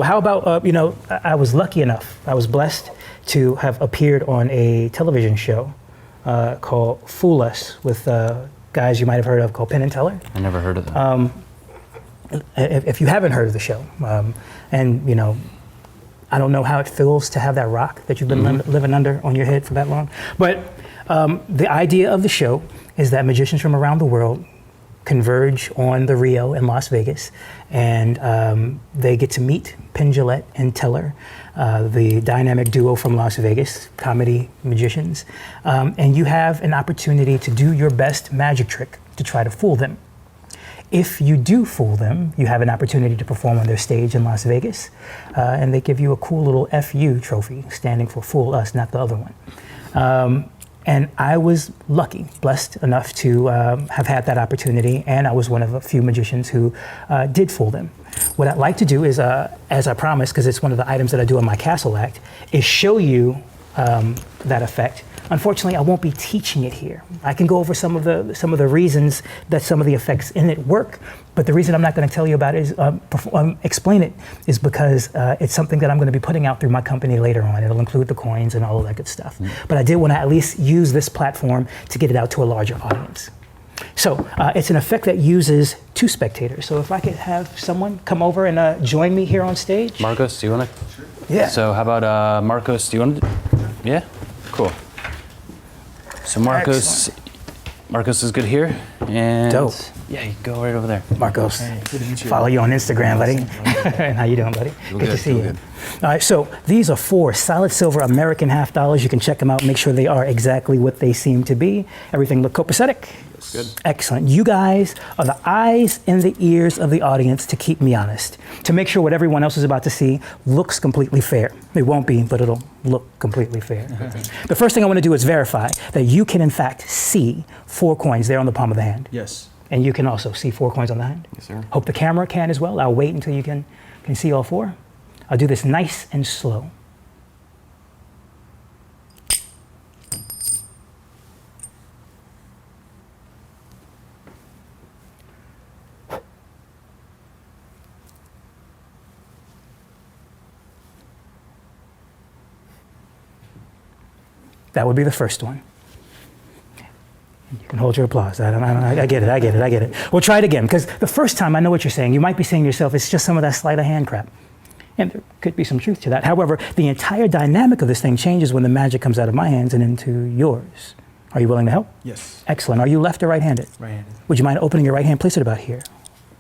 Well, how about, I was lucky enough, I was blessed to have appeared on a television show called Fool Us with guys you might have heard of called Penn and Teller. I never heard of them. If you haven't heard of the show, and I don't know how it feels to have that rock that you've been living under on your head for that long, but the idea of the show is that magicians from around the world converge on the Rio in Las Vegas, and they get to meet Penn Jillette and Teller, the dynamic duo from Las Vegas, comedy magicians, and you have an opportunity to do your best magic trick to try to fool them. If you do fool them, you have an opportunity to perform on their stage in Las Vegas, and they give you a cool little FU trophy standing for Fool Us, not the other one. And I was lucky, blessed enough to have had that opportunity, and I was one of a few magicians who did fool them. What I'd like to do is, as I promised, because it's one of the items that I do in my Castle Act, is show you that effect. Unfortunately, I won't be teaching it here. I can go over some of the reasons that some of the effects in it work, but the reason I'm not going to tell you about it is explain it is because it's something that I'm going to be putting out through my company later on. It'll include the coins and all of that good stuff. But I did want to at least use this platform to get it out to a larger audience. So it's an effect that uses two spectators. So if I could have someone come over and join me here on stage. Marcos, do you want to? Sure. Yeah. So how about Marcos? Do you want to? Yeah. Cool. So Marcos is good here, and dope. Yeah, you can go right over there. Marcos, hey, good to meet you. Follow you on Instagram, buddy. And how you doing, buddy? Good to see you. Good. All right, so these are 4 solid silver American half dollars. You can check them out, make sure they are exactly what they seem to be. Everything look copacetic? Good. Excellent. You guys are the eyes and the ears of the audience to keep me honest, to make sure what everyone else is about to see looks completely fair. It won't be, but it'll look completely fair. The first thing I want to do is verify that you can in fact see 4 coins there on the palm of the hand. Yes. And you can also see 4 coins on the hand. Yes, sir. Hope the camera can as well. I'll wait until you can see all 4. I'll do this nice and slow. That would be the first one. You can hold your applause. I get it. We'll try it again, because the first time I know what you're saying. You might be saying to yourself, it's just some of that sleight of hand crap. And there could be some truth to that. However, the entire dynamic of this thing changes when the magic comes out of my hands and into yours. Are you willing to help? Yes. Excellent. Are you left or right-handed? Right-handed. Would you mind opening your right hand? Place it about here.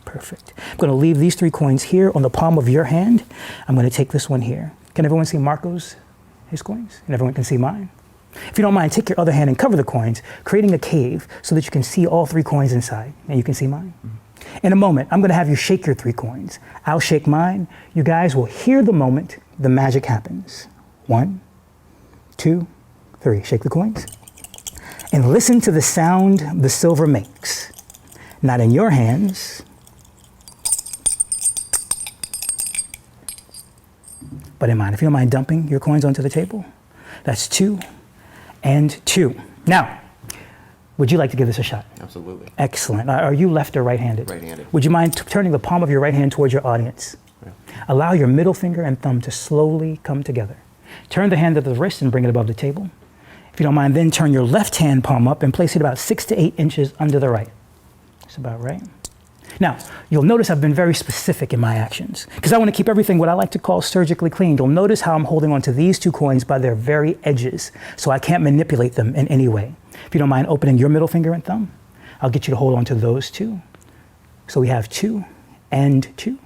Perfect. I'm going to leave these 3 coins here on the palm of your hand. I'm going to take this one here. Can everyone see Marco's, his coins? And everyone can see mine? If you don't mind, take your other hand and cover the coins, creating a cave so that you can see all 3 coins inside, and you can see mine. In a moment, I'm going to have you shake your 3 coins. I'll shake mine. You guys will hear the moment the magic happens. 1, 2, 3. Shake the coins. And listen to the sound the silver makes. Not in your hands, but in mine. If you don't mind dumping your coins onto the table. That's 2 and 2. Now, would you like to give this a shot? Absolutely. Excellent. Are you left or right-handed? Right-handed. Would you mind turning the palm of your right hand towards your audience? Yeah. Allow your middle finger and thumb to slowly come together. Turn the hand to the wrist and bring it above the table. If you don't mind, then turn your left hand palm up and place it about 6 to 8 inches under the right. That's about right. Now, you'll notice I've been very specific in my actions because I want to keep everything what I like to call surgically clean. You'll notice how I'm holding onto these 2 coins by their very edges, so I can't manipulate them in any way. If you don't mind opening your middle finger and thumb, I'll get you to hold on to those 2. So we have 2 and 2.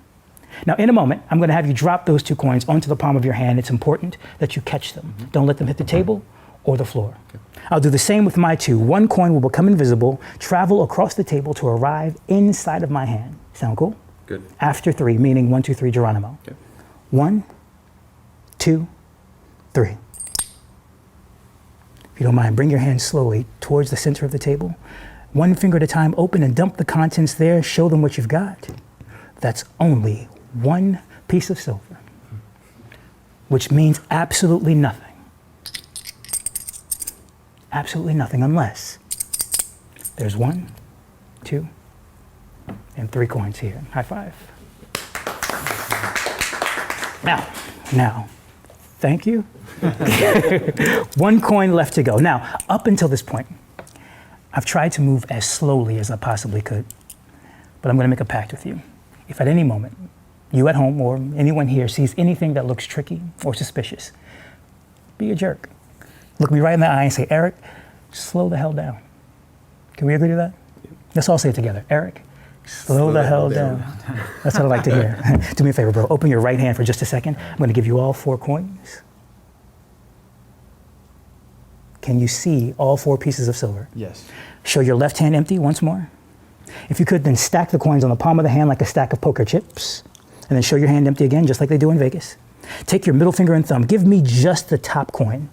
Now, in a moment, I'm going to have you drop those 2 coins onto the palm of your hand. It's important that you catch them. Don't let them hit the table or the floor. Okay. I'll do the same with my 2. 1 coin will become invisible, travel across the table to arrive inside of my hand. Sound cool? Good. After 3, meaning 1, 2, 3, Geronimo. Okay. 1, 2, 3. If you don't mind, bring your hand slowly towards the center of the table. 1 finger at a time, open and dump the contents there. Show them what you've got. That's only 1 piece of silver, which means absolutely nothing. Absolutely nothing unless there's 1, 2, and 3 coins here. High five. Now, thank you. One coin left to go. Now, up until this point, I've tried to move as slowly as I possibly could, but I'm going to make a pact with you. If at any moment, you at home or anyone here sees anything that looks tricky or suspicious, be a jerk. Look me right in the eye and say, Eric, slow the hell down. Can we agree to that? Let's all say it together. Eric, slow the hell down. That's what I like to hear. Do me a favor, bro. Open your right hand for just a second. I'm going to give you all 4 coins. Can you see all 4 pieces of silver? Yes. Show your left hand empty once more. If you could, then stack the coins on the palm of the hand like a stack of poker chips. And then show your hand empty again, just like they do in Vegas. Take your middle finger and thumb. Give me just the top coin.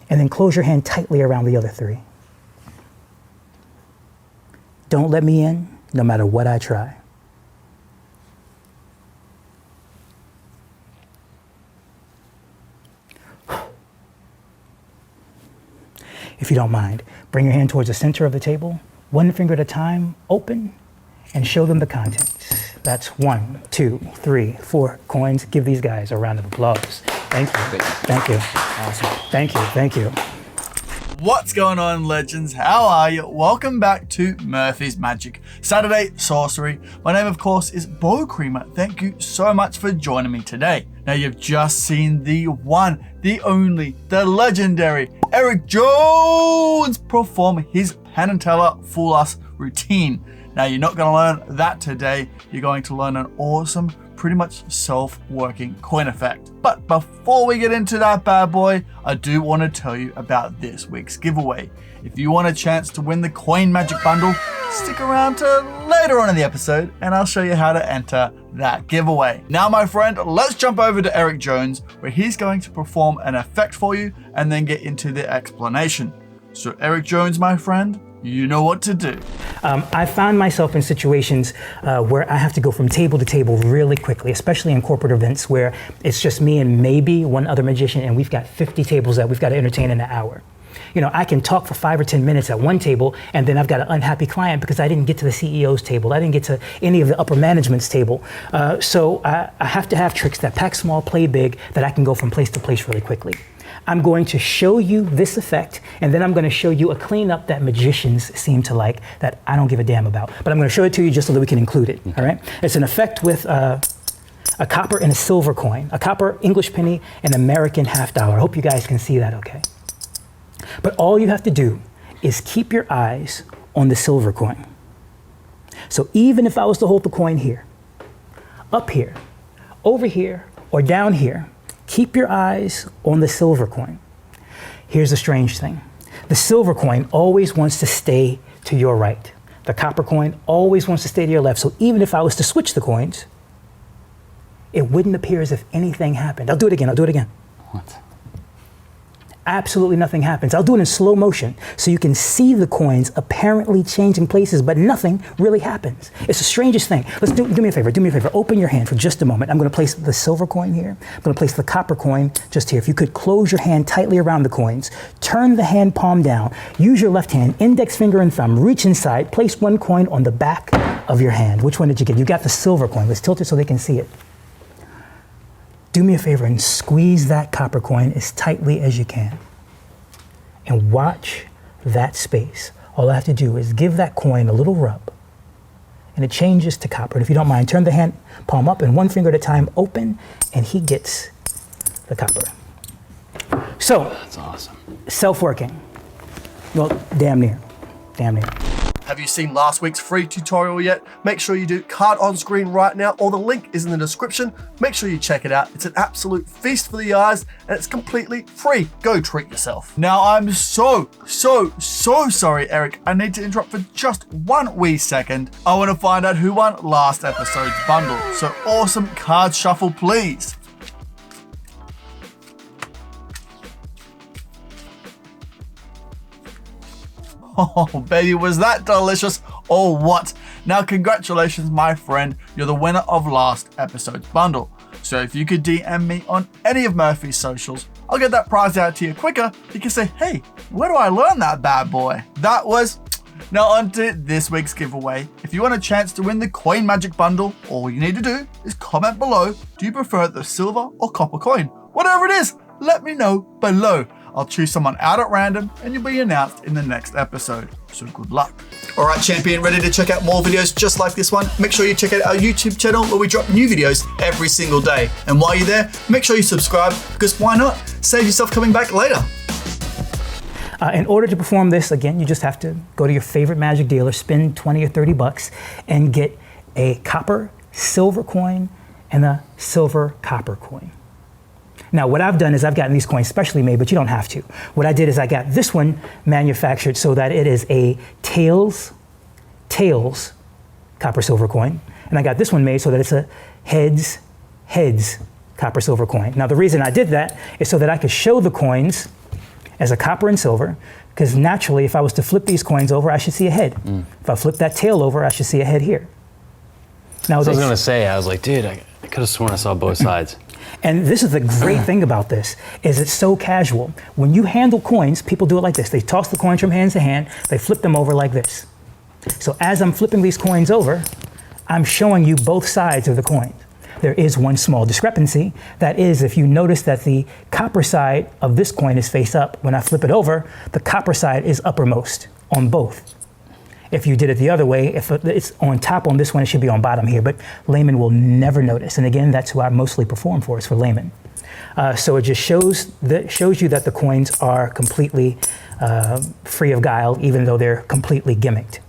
And then close your hand tightly around the other 3. Don't let me in, no matter what I try. If you don't mind, bring your hand towards the center of the table, 1 finger at a time, open, and show them the contents. That's 1, 2, 3, 4 coins. Give these guys a round of applause. Thank you. Thank you. Awesome. Thank you. Thank you. What's going on, legends? How are you? Welcome back to Murphy's Magic Saturday Sorcery. My name, of course, is Beau. Thank you so much for joining me today. Now, you've just seen the one, the only, the legendary Eric Jones perform his Penn and Teller Fool Us routine. Now, you're not going to learn that today. You're going to learn an awesome, pretty much self-working coin effect. But before we get into that bad boy, I do want to tell you about this week's giveaway. If you want a chance to win the Coin Magic Bundle, stick around to later on in the episode and I'll show you how to enter that giveaway. Now, my friend, let's jump over to Eric Jones, where he's going to perform an effect for you and then get into the explanation. So Eric Jones, my friend, you know what to do. I found myself in situations where I have to go from table to table really quickly, especially in corporate events where it's just me and maybe one other magician, and we've got 50 tables that we've got to entertain in an hour. You know, I can talk for 5 or 10 minutes at one table, and then I've got an unhappy client because I didn't get to the CEO's table. I didn't get to any of the upper management's table. So I have to have tricks that pack small, play big, that I can go from place to place really quickly. I'm going to show you this effect, and then I'm going to show you a cleanup that magicians seem to like that I don't give a damn about. But I'm going to show it to you just so that we can include it, all right? It's an effect with a copper and a silver coin, a copper English penny, and American $50. I hope you guys can see that okay. But all you have to do is keep your eyes on the silver coin. So even if I was to hold the coin here, up here, over here, or down here, keep your eyes on the silver coin. Here's the strange thing. The silver coin always wants to stay to your right. The copper coin always wants to stay to your left. So even if I was to switch the coins, it wouldn't appear as if anything happened. I'll do it again. What? Absolutely nothing happens. I'll do it in slow motion so you can see the coins apparently changing places, but nothing really happens. It's the strangest thing. Do me a favor. Open your hand for just a moment. I'm going to place the silver coin here. I'm going to place the copper coin just here. If you could close your hand tightly around the coins, turn the hand palm down, use your left hand, index finger and thumb, reach inside, place one coin on the back of your hand. Which one did you get? You got the silver coin. Let's tilt it so they can see it. Do me a favor and squeeze that copper coin as tightly as you can. And watch that space. All I have to do is give that coin a little rub, and it changes to copper. And if you don't mind, turn the hand palm up and 1 finger at a time open, and he gets the copper. So, That's awesome. self-working. Well, damn near. Have you seen last week's free tutorial yet? Make sure you do. Card on screen right now, or the link is in the description. Make sure you check it out. It's an absolute feast for the eyes, and it's completely free. Go treat yourself. Now, I'm so sorry, Eric. I need to interrupt for just 1 wee second. I want to find out who won last episode's bundle. So awesome card shuffle, please. Oh, baby, was that delicious or what? Now, congratulations, my friend. You're the winner of last episode's bundle. So if you could DM me on any of Murphy's socials, I'll get that prize out to you quicker. You can say, hey, where do I learn that bad boy? That was Now on to this week's giveaway. If you want a chance to win the Coin Magic Bundle, all you need to do is comment below, do you prefer the silver or copper coin? Whatever it is, let me know below. I'll choose someone out at random and you'll be announced in the next episode. So good luck. All right, champion, ready to check out more videos just like this one? Make sure you check out our YouTube channel where we drop new videos every single day. And while you're there, make sure you subscribe because why not? Save yourself coming back later. In order to perform this, again, you just have to go to your favorite magic dealer, spend 20 or 30 bucks, and get a copper silver coin and a silver copper coin. Now, what I've done is I've gotten these coins specially made, but you don't have to. What I did is I got this one manufactured so that it is a tails copper silver coin, and I got this one made so that it's a heads copper silver coin. Now, the reason I did that is so that I could show the coins as a copper and silver, because naturally, if I was to flip these coins over, I should see a head. If I flip that tail over, I should see a head here. Now, So I was gonna say, I was like, dude, I could have sworn I saw both sides. and this is the great thing about this, is it's so casual. When you handle coins, people do it like this. They toss the coins from hand to hand, they flip them over like this. So as I'm flipping these coins over, I'm showing you both sides of the coin. There is one small discrepancy. That is, if you notice that the copper side of this coin is face up, when I flip it over, the copper side is uppermost on both. If you did it the other way, if it's on top on this one, it should be on bottom here, but laymen will never notice. And again, that's who I mostly perform for, is for laymen. So it just shows you that the coins are completely free of guile, even though they're completely gimmicked.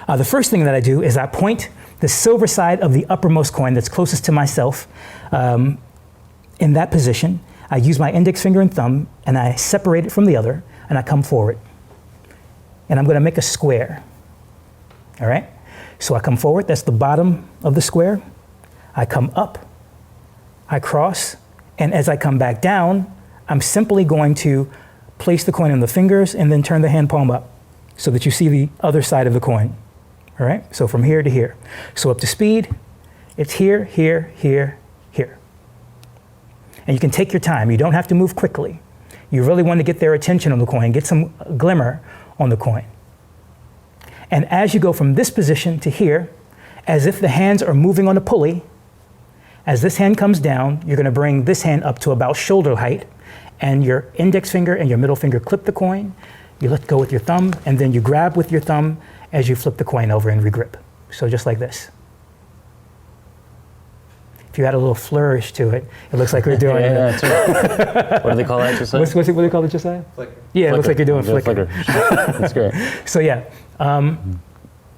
The first thing that I do is I point the silver side of the uppermost coin that's closest to myself in that position. I use my index finger and thumb and I separate it from the other and I come forward. And I'm going to make a square. All right? So I come forward, that's the bottom of the square. I come up, I cross, and as I come back down, I'm simply going to place the coin on the fingers and then turn the hand palm up so that you see the other side of the coin. All right, so from here to here. So up to speed, it's here, here, here, here. And you can take your time. You don't have to move quickly. You really want to get their attention on the coin, get some glimmer on the coin. And as you go from this position to here, as if the hands are moving on a pulley, as this hand comes down, you're going to bring this hand up to about shoulder height, and your index finger and your middle finger clip the coin. You let go with your thumb, and then you grab with your thumb as you flip the coin over and regrip. So just like this. If you add a little flourish to it, it looks like we're doing That's right. What do they call that, Josiah? what do they call it, Josiah? Flicker. Yeah, it looks like you're doing Yeah, flicker. That's great. So yeah,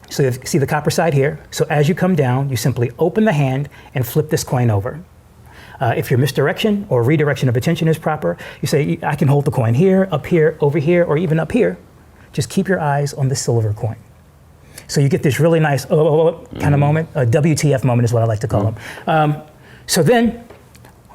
so you see the copper side here. So as you come down, you simply open the hand and flip this coin over. If your misdirection or redirection of attention is proper, you say, I can hold the coin here, up here, over here, or even up here. Just keep your eyes on the silver coin. So you get this really nice kind of moment, a WTF moment is what I like to call them. So then,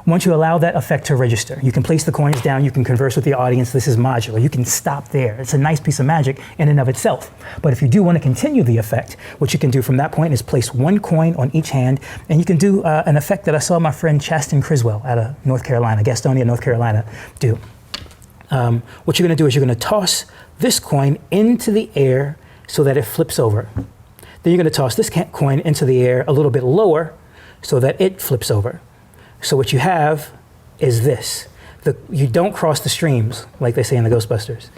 once you allow that effect to register, you can place the coins down, you can converse with the audience, this is modular, you can stop there. It's a nice piece of magic in and of itself. But if you do want to continue the effect, what you can do from that point is place one coin on each hand, and you can do an effect that I saw my friend Chasten Criswell out of North Carolina, Gastonia, North Carolina, do. What you're going to do is you're going to toss this coin into the air so that it flips over. Then you're going to toss this coin into the air a little bit lower so that it flips over. So what you have is this. You don't cross the streams, like they say in the Ghostbusters.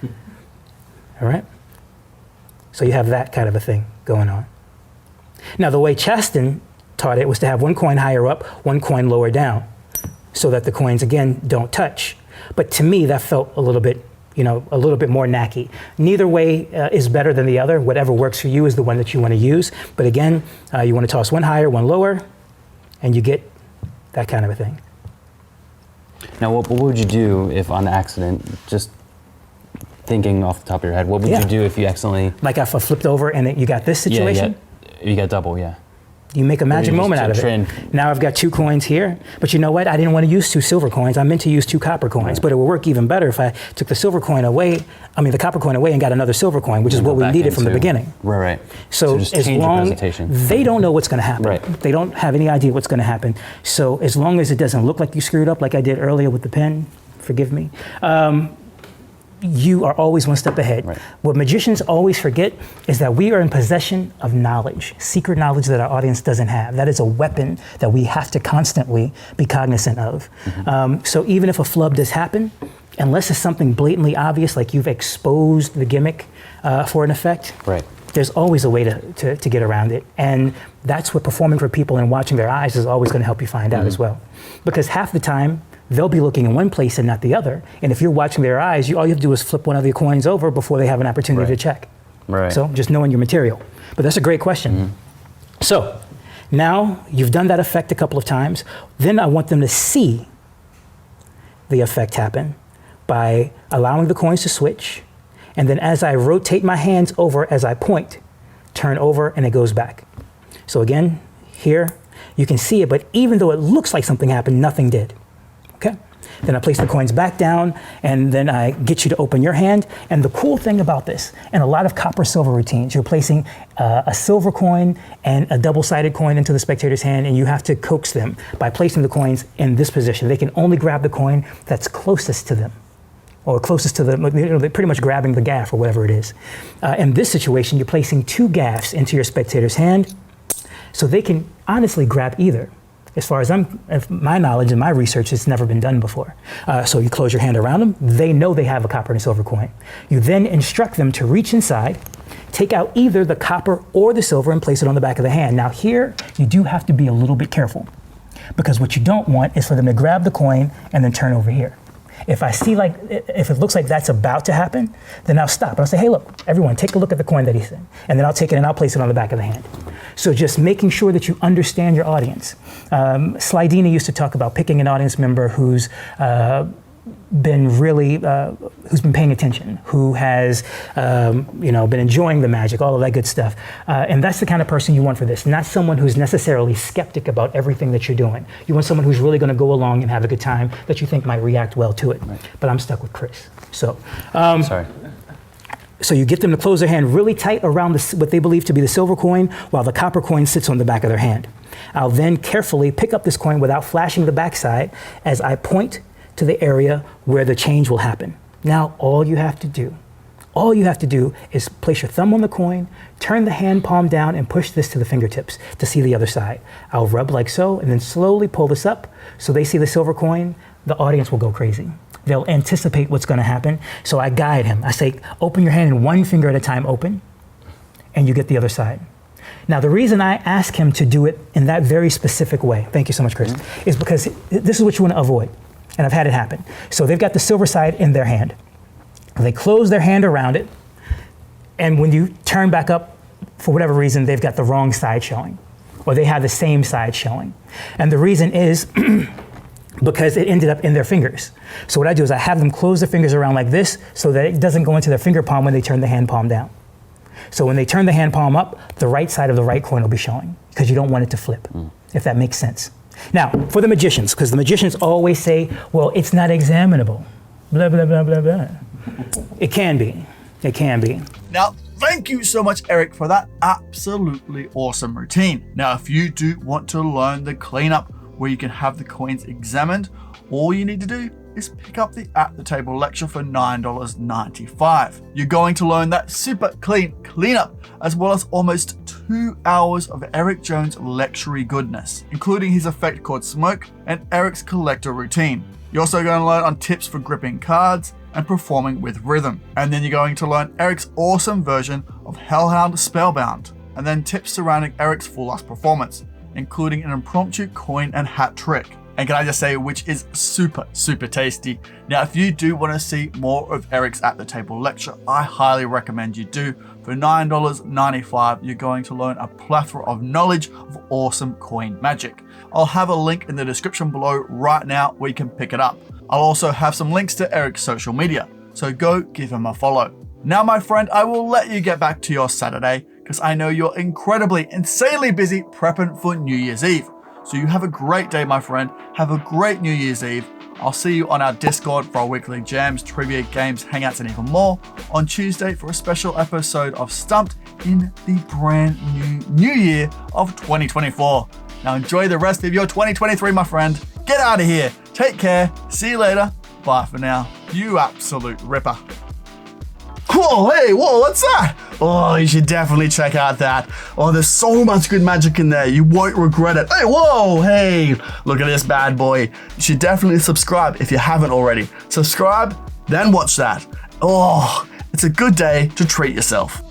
All right? So you have that kind of a thing going on. Now, the way Chasten taught it was to have one coin higher up, one coin lower down, so that the coins, again, don't touch. But to me, that felt a little bit more knacky. Neither way is better than the other. Whatever works for you is the one that you want to use. But again, you want to toss one higher, one lower, and you get that kind of a thing. Now, what would you do if on accident, just thinking off the top of your head, what would you do if you accidentally... Like if I flipped over and you got this situation? Yeah, you got double, yeah. You make a magic moment out of it. Now I've got 2 coins here, but you know what? I didn't want to use 2 silver coins. I meant to use 2 copper coins, but it would work even better if I took the copper coin away and got another silver coin, which is what we needed from the beginning. Right. So just as change your long presentation. they don't know what's going to happen. Right. They don't have any idea what's going to happen. So as long as it doesn't look like you screwed up like I did earlier with the pen, forgive me, you are always one step ahead. Right. What magicians always forget is that we are in possession of knowledge, secret knowledge that our audience doesn't have. That is a weapon that we have to constantly be cognizant of. So even if a flub does happen, unless it's something blatantly obvious, like you've exposed the gimmick for an effect, Right. there's always a way to get around it. And that's what performing for people and watching their eyes is always going to help you find out as well. Because half the time, they'll be looking in one place and not the other. And if you're watching their eyes, all you have to do is flip one of the coins over before they have an opportunity to check. Right. So just knowing your material. But that's a great question. So now you've done that effect a couple of times. Then I want them to see the effect happen by allowing the coins to switch. And then as I rotate my hands over as I point, turn over and it goes back. So again, here, you can see it, but even though it looks like something happened, nothing did. Okay? Then I place the coins back down, and then I get you to open your hand. And the cool thing about this, in a lot of copper silver routines, you're placing a silver coin and a double-sided coin into the spectator's hand, and you have to coax them by placing the coins in this position. They can only grab the coin that's closest to them, or closest to they're pretty much grabbing the gaff or whatever it is. In this situation, you're placing 2 gaffs into your spectator's hand, so they can honestly grab either. As far as my knowledge and my research, it's never been done before. So you close your hand around them. They know they have a copper and a silver coin. You then instruct them to reach inside, take out either the copper or the silver and place it on the back of the hand. Now here, you do have to be a little bit careful, because what you don't want is for them to grab the coin and then turn over here. If it looks like that's about to happen, then I'll stop and I'll say, hey, look, everyone, take a look at the coin that he said. And then I'll take it and I'll place it on the back of the hand. So just making sure that you understand your audience. Slidina used to talk about picking an audience member who's been paying attention, who has been enjoying the magic, all of that good stuff. And that's the kind of person you want for this, not someone who's necessarily skeptic about everything that you're doing. You want someone who's really going to go along and have a good time, that you think might react well to it. Right. But I'm stuck with Chris. So, Sorry. So you get them to close their hand really tight around what they believe to be the silver coin, while the copper coin sits on the back of their hand. I'll then carefully pick up this coin without flashing the backside as I point to the area where the change will happen. Now, all you have to do is place your thumb on the coin, turn the hand palm down, and push this to the fingertips to see the other side. I'll rub like so, and then slowly pull this up so they see the silver coin. The audience will go crazy. They'll anticipate what's going to happen. So I guide him. I say, open your hand in one finger at a time, open, and you get the other side. Now, the reason I ask him to do it in that very specific way, thank you so much, Chris, is because this is what you want to avoid. And I've had it happen. So they've got the silver side in their hand. They close their hand around it, and when you turn back up, for whatever reason, they've got the wrong side showing, or they have the same side showing. And the reason is because it ended up in their fingers. So what I do is I have them close their fingers around like this so that it doesn't go into their finger palm when they turn the hand palm down. So when they turn the hand palm up, the right side of the right coin will be showing, because you don't want it to flip, if that makes sense. Now, for the magicians, because the magicians always say, well, it's not examinable, blah, blah, blah, blah, blah. It can be. It can be. Now, thank you so much, Eric, for that absolutely awesome routine. Now, if you do want to learn the cleanup where you can have the coins examined, all you need to do is pick up the At the Table lecture for $9.95. You're going to learn that super clean cleanup, as well as almost 2 hours of Eric Jones' lectury goodness, including his effect called Smoke and Eric's collector routine. You're also going to learn on tips for gripping cards and performing with rhythm. And then you're going to learn Eric's awesome version of Hellhound Spellbound, and then tips surrounding Eric's full loss performance, including an impromptu coin and hat trick. And can I just say, which is super, super tasty. Now, if you do want to see more of Eric's At the Table lecture, I highly recommend you do. For $9.95, you're going to learn a plethora of knowledge of awesome coin magic. I'll have a link in the description below right now where you can pick it up. I'll also have some links to Eric's social media, so go give him a follow. Now, my friend, I will let you get back to your Saturday, because I know you're incredibly, insanely busy prepping for New Year's Eve. So you have a great day, my friend. Have a great New Year's Eve. I'll see you on our Discord for our weekly jams, trivia, games, hangouts, and even more on Tuesday for a special episode of Stumped in the brand new year of 2024. Now enjoy the rest of your 2023, my friend. Get out of here. Take care. See you later. Bye for now. You absolute ripper. Whoa, hey, whoa, what's that? Oh, you should definitely check out that. Oh, there's so much good magic in there. You won't regret it. Hey, whoa, hey, look at this bad boy. You should definitely subscribe if you haven't already. Subscribe, then watch that. Oh, it's a good day to treat yourself.